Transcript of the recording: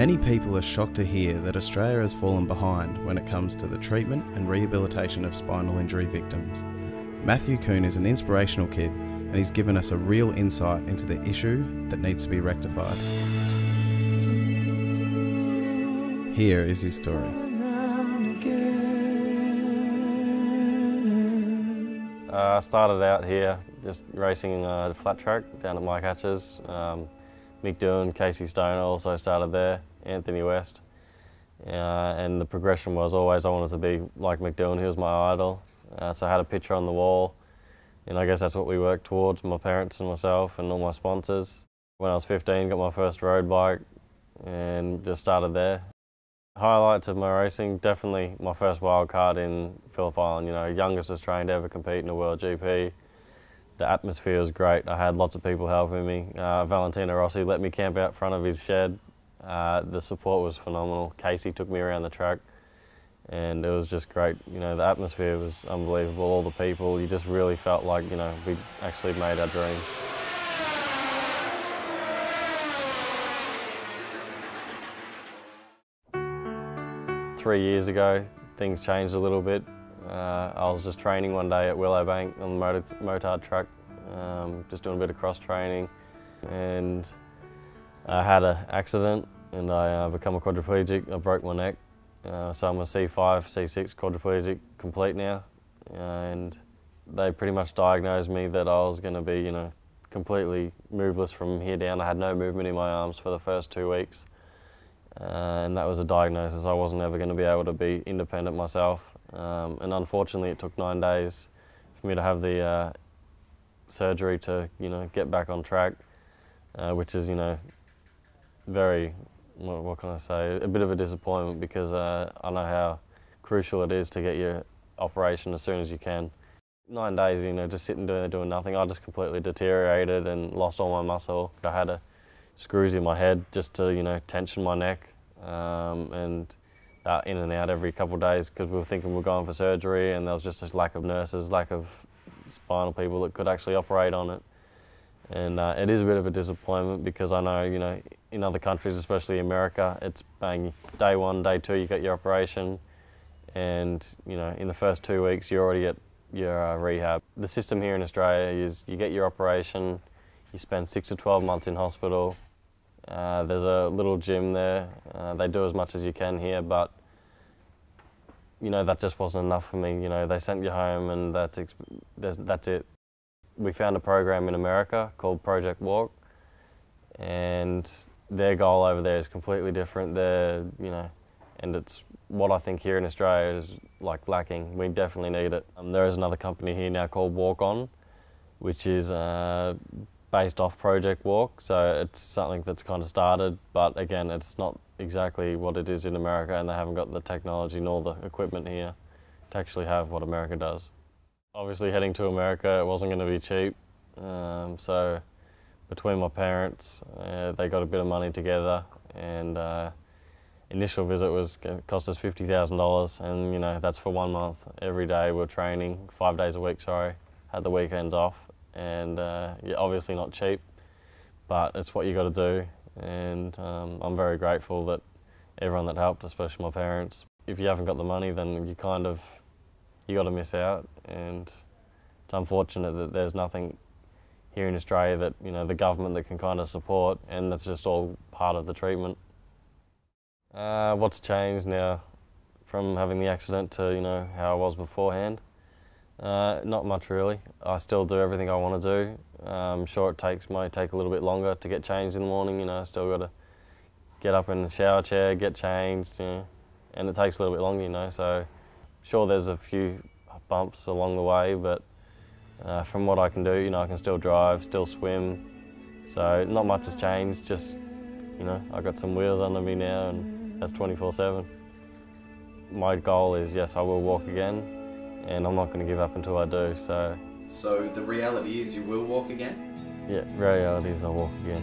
Many people are shocked to hear that Australia has fallen behind when it comes to the treatment and rehabilitation of spinal injury victims. Matthew Kuhn is an inspirational kid, and he's given us a real insight into the issue that needs to be rectified. Here is his story. I started out here just racing the flat track down at Mike Hatch's. Mick Doohan, Casey Stone also started there, Anthony West. And the progression was always I wanted to be like Mick Doohan, he was my idol. So I had a picture on the wall, and I guess that's what we worked towards, my parents and myself and all my sponsors. When I was 15, got my first road bike and just started there. Highlights of my racing, definitely my first wild card in Phillip Island, youngest Australian to ever compete in a World GP. The atmosphere was great. I had lots of people helping me. Valentino Rossi let me camp out front of his shed. The support was phenomenal. Casey took me around the track and it was just great. The atmosphere was unbelievable, all the people. You just really felt like, we actually made our dream. Three years ago, things changed a little bit. I was just training one day at Willowbank on the motard track, just doing a bit of cross training, and I had an accident and I become a quadriplegic. I broke my neck, so I'm a C5, C6 quadriplegic complete now, and they pretty much diagnosed me that I was going to be, completely moveless from here down. I had no movement in my arms for the first 2 weeks. And that was a diagnosis. I wasn't ever going to be able to be independent myself. And unfortunately it took 9 days for me to have the surgery to get back on track, which is very, what can I say, a bit of a disappointment, because I know how crucial it is to get your operation as soon as you can. 9 days, just sitting there doing nothing, I just completely deteriorated and lost all my muscle. I had screws in my head just to tension my neck, and that in and out every couple of days, because we were thinking we were going for surgery and there was just a lack of nurses, lack of spinal people that could actually operate on it. And it is a bit of a disappointment, because I know in other countries, especially America, it's bang, day one, day two you get your operation, and in the first 2 weeks you already get your rehab. The system here in Australia is you get your operation, you spend 6 to 12 months in hospital. There's a little gym there. They do as much as you can here, but that just wasn't enough for me. They sent you home and that's it. We found a program in America called Project Walk, and their goal over there is completely different. And it's what I think here in Australia is lacking. We definitely need it. There is another company here now called Walk On, which is based off Project Walk, so it's something that's kind of started, but again, it's not exactly what it is in America, and they haven't got the technology nor the equipment here to actually have what America does. Obviously, heading to America, it wasn't going to be cheap, so between my parents, they got a bit of money together, and initial visit was going to cost us $50,000, and that's for 1 month. Every day we're training, 5 days a week, sorry, had the weekends off. And obviously not cheap, but it's what you got to do, and I'm very grateful that everyone that helped, especially my parents. If you haven't got the money, then you got to miss out, and it's unfortunate that there's nothing here in Australia that the government that can kind of support, and that's just all part of the treatment. What's changed now from having the accident to how I was beforehand? Not much really. I still do everything I want to do. I'm sure it might take a little bit longer to get changed in the morning. I still got to get up in the shower chair, get changed, and it takes a little bit longer. So sure, there's a few bumps along the way, but from what I can do, I can still drive, still swim. So not much has changed. Just I got some wheels under me now, and that's 24/7. My goal is, yes, I will walk again. And I'm not going to give up until I do, so... So the reality is you will walk again? Yeah, reality is I'll walk again.